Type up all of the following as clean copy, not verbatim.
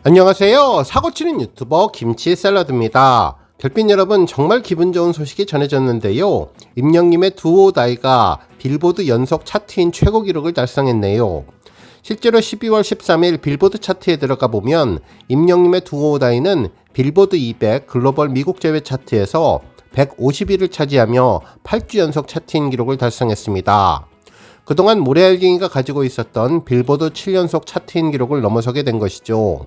안녕하세요. 사고치는 유튜버 김치샐러드입니다. 별빛 여러분, 정말 기분 좋은 소식이 전해졌는데요. 임영님의 두오다이가 빌보드 연속 차트인 최고 기록을 달성했네요. 실제로 12월 13일 빌보드 차트에 들어가 보면 임영님의 두오다이는 빌보드 200 글로벌 미국 제외 차트에서 150위를 차지하며 8주 연속 차트인 기록을 달성했습니다. 그동안 모래알갱이가 가지고 있었던 빌보드 7연속 차트인 기록을 넘어서게 된 것이죠.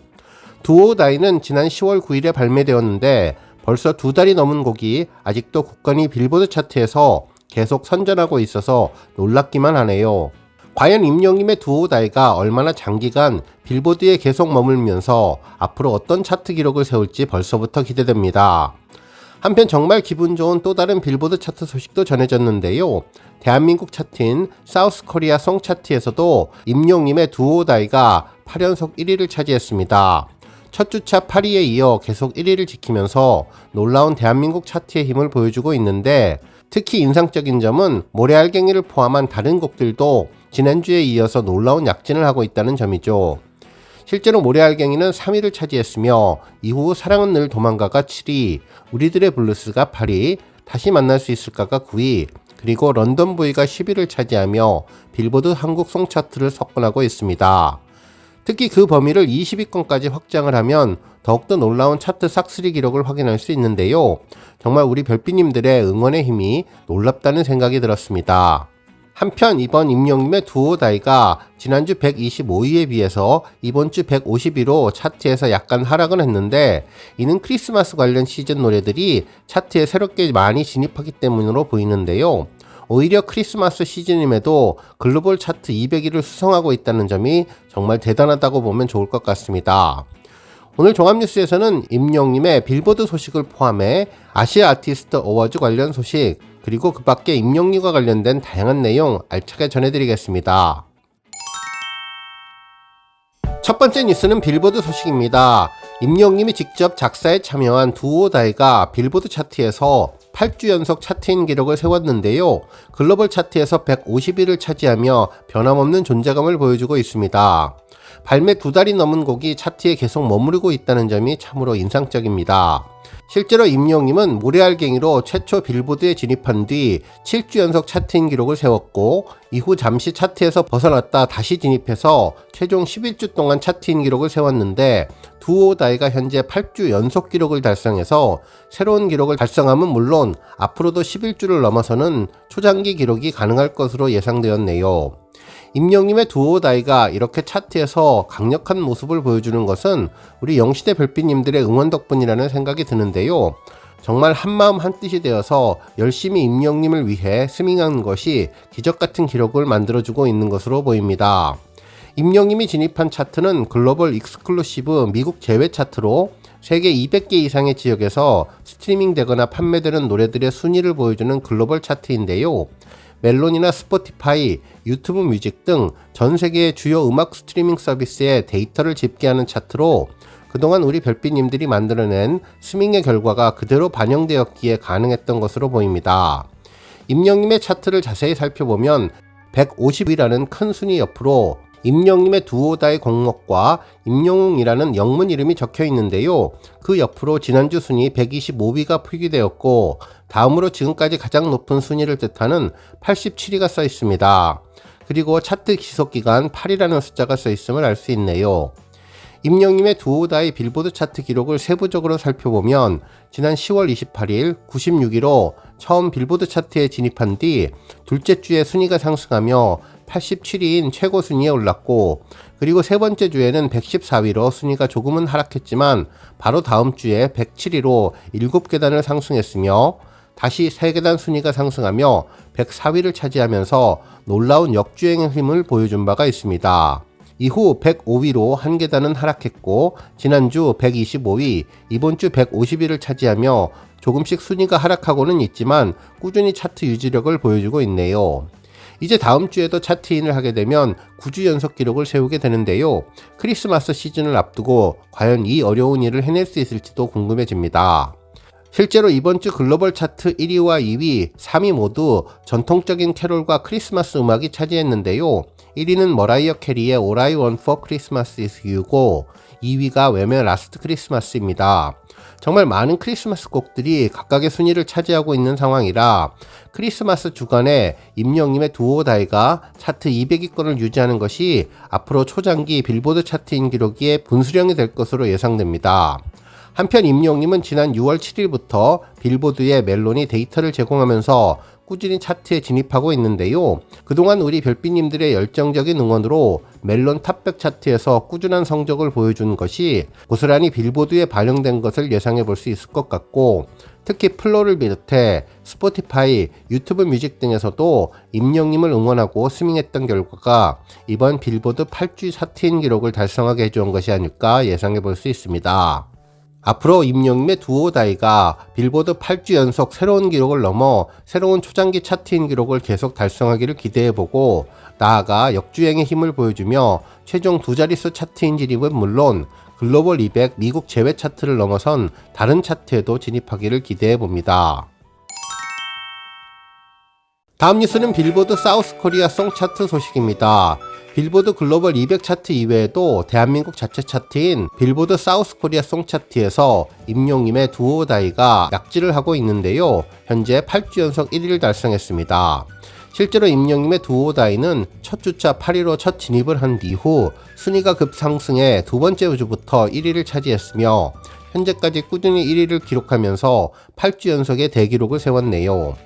두오다이는 지난 10월 9일에 발매되었는데 벌써 2달이 넘은 곡이 아직도 굳건히 빌보드 차트에서 계속 선전하고 있어서 놀랍기만 하네요. 과연 임영님의 두오다이가 얼마나 장기간 빌보드에 계속 머물면서 앞으로 어떤 차트 기록을 세울지 벌써부터 기대됩니다. 한편 정말 기분 좋은 또 다른 빌보드 차트 소식도 전해졌는데요. 대한민국 차트인 사우스코리아 송 차트에서도 임영님의 두오다이가 8연속 1위를 차지했습니다. 첫 주차 8위에 이어 계속 1위를 지키면서 놀라운 대한민국 차트의 힘을 보여주고 있는데, 특히 인상적인 점은 모래알갱이를 포함한 다른 곡들도 지난주에 이어서 놀라운 약진을 하고 있다는 점이죠. 실제로 모래알갱이는 3위를 차지했으며 이후 사랑은 늘 도망가가 7위, 우리들의 블루스가 8위, 다시 만날 수 있을까가 9위, 그리고 런던보이가 10위를 차지하며 빌보드 한국 송 차트를 석권하고 있습니다. 특히 그 범위를 20위권까지 확장을 하면 더욱더 놀라운 차트 싹쓸이 기록을 확인할 수 있는데요. 정말 우리 별빛님들의 응원의 힘이 놀랍다는 생각이 들었습니다. 한편 이번 임영님의 두오다이가 지난주 125위에 비해서 이번주 150위로 차트에서 약간 하락을 했는데, 이는 크리스마스 관련 시즌 노래들이 차트에 새롭게 많이 진입하기 때문으로 보이는데요. 오히려 크리스마스 시즌임에도 글로벌 차트 200위를 수성하고 있다는 점이 정말 대단하다고 보면 좋을 것 같습니다. 오늘 종합뉴스에서는 임영님의 빌보드 소식을 포함해 아시아 아티스트 어워즈 관련 소식, 그리고 그 밖에 임영님과 관련된 다양한 내용 알차게 전해드리겠습니다. 첫 번째 뉴스는 빌보드 소식입니다. 임영님이 직접 작사에 참여한 두오다이가 빌보드 차트에서 8주 연속 차트인 기록을 세웠는데요. 글로벌 차트에서 150위를 차지하며 변함없는 존재감을 보여주고 있습니다. 발매 2달이 넘은 곡이 차트에 계속 머무르고 있다는 점이 참으로 인상적입니다. 실제로 임영님은 모래알갱이로 최초 빌보드에 진입한 뒤 7주 연속 차트인 기록을 세웠고, 이후 잠시 차트에서 벗어났다 다시 진입해서 최종 11주 동안 차트인 기록을 세웠는데, 두오다이가 현재 8주 연속 기록을 달성해서 새로운 기록을 달성함은 물론 앞으로도 11주를 넘어서는 초장기 기록이 가능할 것으로 예상되었네요. 임영님의 두오다이가 이렇게 차트에서 강력한 모습을 보여주는 것은 우리 영시대 별빛님들의 응원 덕분이라는 생각이 드는데요. 정말 한마음 한뜻이 되어서 열심히 임영님을 위해 스밍한 것이 기적같은 기록을 만들어주고 있는 것으로 보입니다. 임영님이 진입한 차트는 글로벌 익스클루시브 미국 제외 차트로 세계 200개 이상의 지역에서 스트리밍 되거나 판매되는 노래들의 순위를 보여주는 글로벌 차트인데요. 멜론이나 스포티파이, 유튜브 뮤직 등 전 세계의 주요 음악 스트리밍 서비스에 데이터를 집계하는 차트로 그동안 우리 별빛님들이 만들어낸 스밍의 결과가 그대로 반영되었기에 가능했던 것으로 보입니다. 임영님의 차트를 자세히 살펴보면 150위라는 큰 순위 옆으로 임영님의 두오다이 공목과 임영웅이라는 영문 이름이 적혀 있는데요. 그 옆으로 지난주 순위 125위가 표기되었고, 다음으로 지금까지 가장 높은 순위를 뜻하는 87위가 써 있습니다. 그리고 차트 지속기간 8이라는 숫자가 써 있음을 알 수 있네요. 임영님의 두오다이 빌보드 차트 기록을 세부적으로 살펴보면 지난 10월 28일 96위로 처음 빌보드 차트에 진입한 뒤 둘째 주에 순위가 상승하며 87위인 최고 순위에 올랐고, 그리고 세 번째 주에는 114위로 순위가 조금은 하락했지만 바로 다음 주에 107위로 7계단을 상승했으며, 다시 3계단 순위가 상승하며 104위를 차지하면서 놀라운 역주행의 힘을 보여준 바가 있습니다. 이후 105위로 한 계단은 하락했고, 지난주 125위, 이번주 150위를 차지하며 조금씩 순위가 하락하고는 있지만 꾸준히 차트 유지력을 보여주고 있네요. 이제 다음 주에도 차트인을 하게 되면 9주 연속 기록을 세우게 되는데요. 크리스마스 시즌을 앞두고 과연 이 어려운 일을 해낼 수 있을지도 궁금해집니다. 실제로 이번 주 글로벌 차트 1위와 2위, 3위 모두 전통적인 캐롤과 크리스마스 음악이 차지했는데요. 1위는 머라이어 캐리의 All I Want for Christmas is You고 2위가 웸의 라스트 크리스마스입니다. 정말 많은 크리스마스 곡들이 각각의 순위를 차지하고 있는 상황이라 크리스마스 주간에 임영님의 두오다이가 차트 200위권을 유지하는 것이 앞으로 초장기 빌보드 차트인 기록의 분수령이 될 것으로 예상됩니다. 한편 임영님은 지난 6월 7일부터 빌보드에 멜론이 데이터를 제공하면서 꾸준히 차트에 진입하고 있는데요. 그동안 우리 별빛님들의 열정적인 응원으로 멜론 탑100 차트에서 꾸준한 성적을 보여준 것이 고스란히 빌보드에 반영된 것을 예상해 볼 수 있을 것 같고, 특히 플로를 비롯해 스포티파이, 유튜브 뮤직 등에서도 임영님을 응원하고 스밍했던 결과가 이번 빌보드 8주 차트인 기록을 달성하게 해준 것이 아닐까 예상해 볼 수 있습니다. 앞으로 임영님의 두오다이가 빌보드 8주 연속 새로운 기록을 넘어 새로운 초장기 차트인 기록을 계속 달성하기를 기대해보고, 나아가 역주행의 힘을 보여주며 최종 두 자릿수 차트인 진입은 물론 글로벌 200 미국 제외 차트를 넘어선 다른 차트에도 진입하기를 기대해봅니다. 다음 뉴스는 빌보드 사우스 코리아 송 차트 소식입니다. 빌보드 글로벌 200 차트 이외에도 대한민국 자체 차트인 빌보드 사우스 코리아 송 차트에서 임영님의 두오다이가 약진을 하고 있는데요. 현재 8주 연속 1위를 달성했습니다. 실제로 임영님의 두오다이는 첫 주차 8위로 첫 진입을 한 이후 순위가 급상승해 두 번째 주부터 1위를 차지했으며 현재까지 꾸준히 1위를 기록하면서 8주 연속의 대기록을 세웠네요.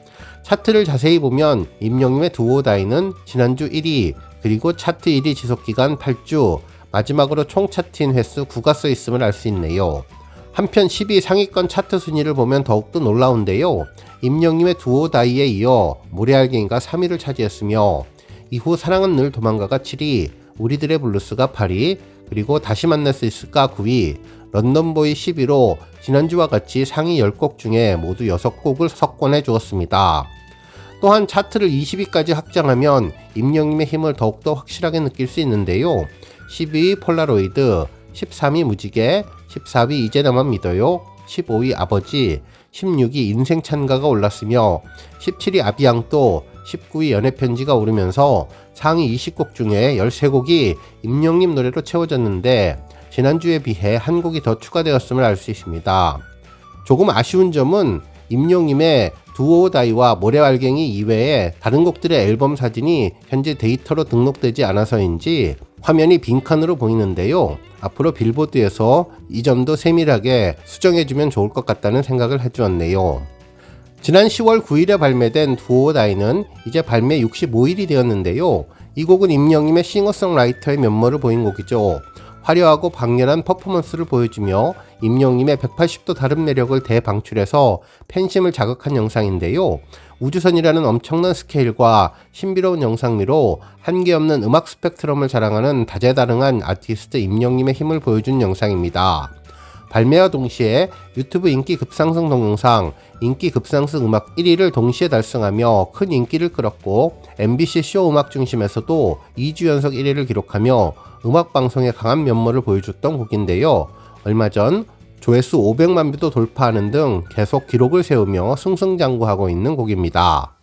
차트를 자세히 보면 임영님의 두오다이는 지난주 1위, 그리고 차트 1위 지속기간 8주, 마지막으로 총 차트인 횟수 9가 써있음을 알 수 있네요. 한편 10위 상위권 차트 순위를 보면 더욱더 놀라운데요. 임영님의 두오다이에 이어 모래알갱이가 3위를 차지했으며 이후 사랑은 늘 도망가가 7위, 우리들의 블루스가 8위, 그리고 다시 만날 수 있을까 9위, 런던보이 10위로 지난주와 같이 상위 10곡 중에 모두 6곡을 석권해 주었습니다. 또한 차트를 20위까지 확장하면 임영님의 힘을 더욱더 확실하게 느낄 수 있는데요. 12위 폴라로이드, 13위 무지개, 14위 이제 나만 믿어요, 15위 아버지, 16위 인생 찬가가 올랐으며 17위 아비앙또, 19위 연애편지가 오르면서 상위 20곡 중에 13곡이 임영님 노래로 채워졌는데 지난주에 비해 한 곡이 더 추가되었음을 알 수 있습니다. 조금 아쉬운 점은 임영님의 두오다이와 모래알갱이 이외에 다른 곡들의 앨범 사진이 현재 데이터로 등록되지 않아서인지 화면이 빈칸으로 보이는데요. 앞으로 빌보드에서 이 점도 세밀하게 수정해주면 좋을 것 같다는 생각을 해주었네요. 지난 10월 9일에 발매된 두오다이는 이제 발매 65일이 되었는데요. 이 곡은 임영님의 싱어송라이터의 면모를 보인 곡이죠. 화려하고 강렬한 퍼포먼스를 보여주며 임영님의 180도 다른 매력을 대방출해서 팬심을 자극한 영상인데요. 우주선이라는 엄청난 스케일과 신비로운 영상미로 한계없는 음악 스펙트럼을 자랑하는 다재다능한 아티스트 임영님의 힘을 보여준 영상입니다. 발매와 동시에 유튜브 인기 급상승 동영상, 인기 급상승 음악 1위를 동시에 달성하며 큰 인기를 끌었고, MBC 쇼 음악 중심에서도 2주 연속 1위를 기록하며 음악방송의 강한 면모를 보여줬던 곡인데요. 얼마 전 조회수 500만 뷰도 돌파하는 등 계속 기록을 세우며 승승장구하고 있는 곡입니다.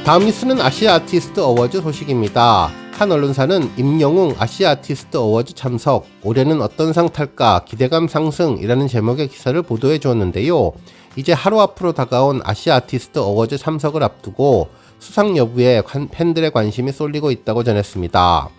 다음 뉴스는 아시아 아티스트 어워즈 소식입니다. 한 언론사는 임영웅 아시아 아티스트 어워즈 참석, 올해는 어떤 상 탈까 기대감 상승이라는 제목의 기사를 보도해 주었는데요. 이제 하루 앞으로 다가온 아시아 아티스트 어워즈 참석을 앞두고 수상 여부에 팬들의 관심이 쏠리고 있다고 전했습니다.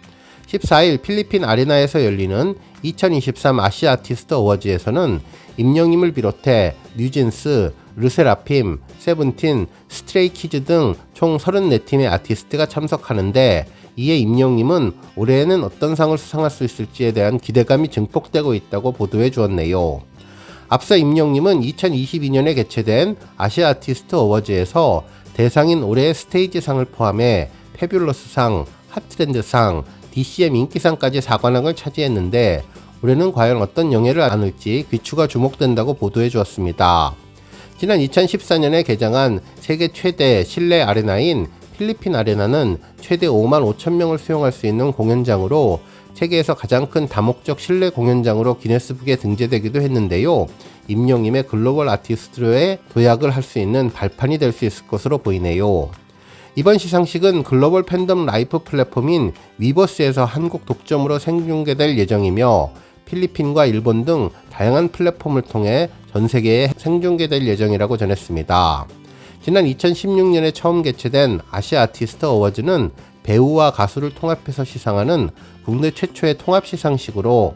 14일 필리핀 아레나에서 열리는 2023 아시아 아티스트 어워즈에서는 임영님을 비롯해 뉴진스, 르세라핌, 세븐틴, 스트레이키즈 등 총 34팀의 아티스트가 참석하는데, 이에 임영님은 올해에는 어떤 상을 수상할 수 있을지에 대한 기대감이 증폭되고 있다고 보도해 주었네요. 앞서 임영님은 2022년에 개최된 아시아 아티스트 어워즈에서 대상인 올해의 스테이지상을 포함해 페뷸러스상, 핫트렌드상, DCM 인기상까지 4관왕을 차지했는데 올해는 과연 어떤 영예를 안을지 귀추가 주목된다고 보도해 주었습니다. 지난 2014년에 개장한 세계 최대 실내 아레나인 필리핀 아레나는 최대 55,000명을 수용할 수 있는 공연장으로 세계에서 가장 큰 다목적 실내 공연장으로 기네스북에 등재되기도 했는데요. 임영님의 글로벌 아티스트로의 도약을 할 수 있는 발판이 될 수 있을 것으로 보이네요. 이번 시상식은 글로벌 팬덤 라이프 플랫폼인 위버스에서 한국 독점으로 생중계될 예정이며 필리핀과 일본 등 다양한 플랫폼을 통해 전 세계에 생중계될 예정이라고 전했습니다. 지난 2016년에 처음 개최된 아시아 아티스트 어워즈는 배우와 가수를 통합해서 시상하는 국내 최초의 통합 시상식으로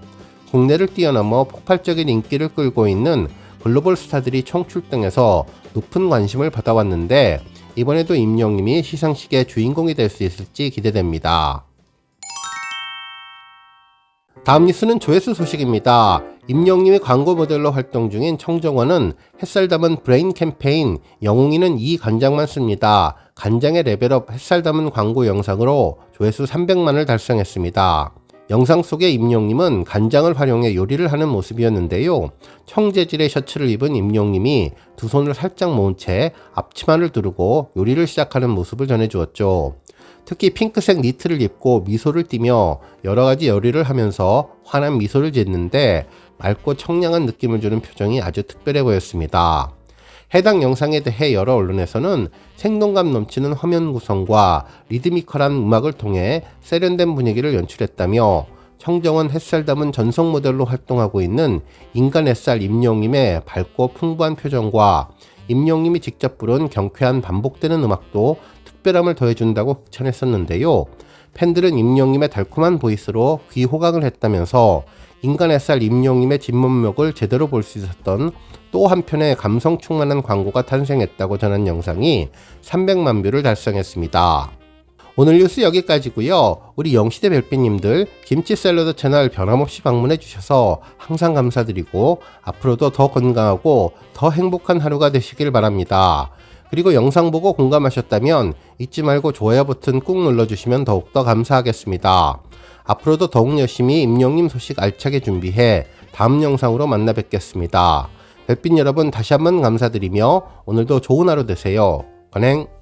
국내를 뛰어넘어 폭발적인 인기를 끌고 있는 글로벌 스타들이 총출동해서 높은 관심을 받아왔는데 이번에도 임영님이 시상식의 주인공이 될 수 있을지 기대됩니다. 다음 뉴스는 조회수 소식입니다. 임영님이 광고 모델로 활동 중인 청정원은 햇살 담은 브레인 캠페인 영웅이는 이 간장만 씁니다. 간장의 레벨업 햇살 담은 광고 영상으로 조회수 300만을 달성했습니다. 영상 속의 임영님은 간장을 활용해 요리를 하는 모습이었는데요. 청재질의 셔츠를 입은 임영님이 두 손을 살짝 모은 채 앞치마를 두르고 요리를 시작하는 모습을 전해주었죠. 특히 핑크색 니트를 입고 미소를 띠며 여러가지 요리를 하면서 환한 미소를 짓는데 맑고 청량한 느낌을 주는 표정이 아주 특별해 보였습니다. 해당 영상에 대해 여러 언론에서는 생동감 넘치는 화면 구성과 리드미컬한 음악을 통해 세련된 분위기를 연출했다며 청정원 햇살 담은 전속 모델로 활동하고 있는 인간 햇살 임영님의 밝고 풍부한 표정과 임영님이 직접 부른 경쾌한 반복되는 음악도 특별함을 더해준다고 극찬했었는데요. 팬들은 임영님의 달콤한 보이스로 귀 호강을 했다면서 인간 햇살 임영님의 진면목을 제대로 볼 수 있었던 또 한편의 감성 충만한 광고가 탄생했다고 전한 영상이 300만 뷰를 달성했습니다. 오늘 뉴스 여기까지고요. 우리 영시대 별빛님들 김치 샐러드 채널 변함없이 방문해 주셔서 항상 감사드리고 앞으로도 더 건강하고 더 행복한 하루가 되시길 바랍니다. 그리고 영상 보고 공감하셨다면 잊지 말고 좋아요 버튼 꾹 눌러주시면 더욱더 감사하겠습니다. 앞으로도 더욱 열심히 임영님 소식 알차게 준비해 다음 영상으로 만나 뵙겠습니다. 별빛 여러분 다시 한번 감사드리며 오늘도 좋은 하루 되세요. 건행.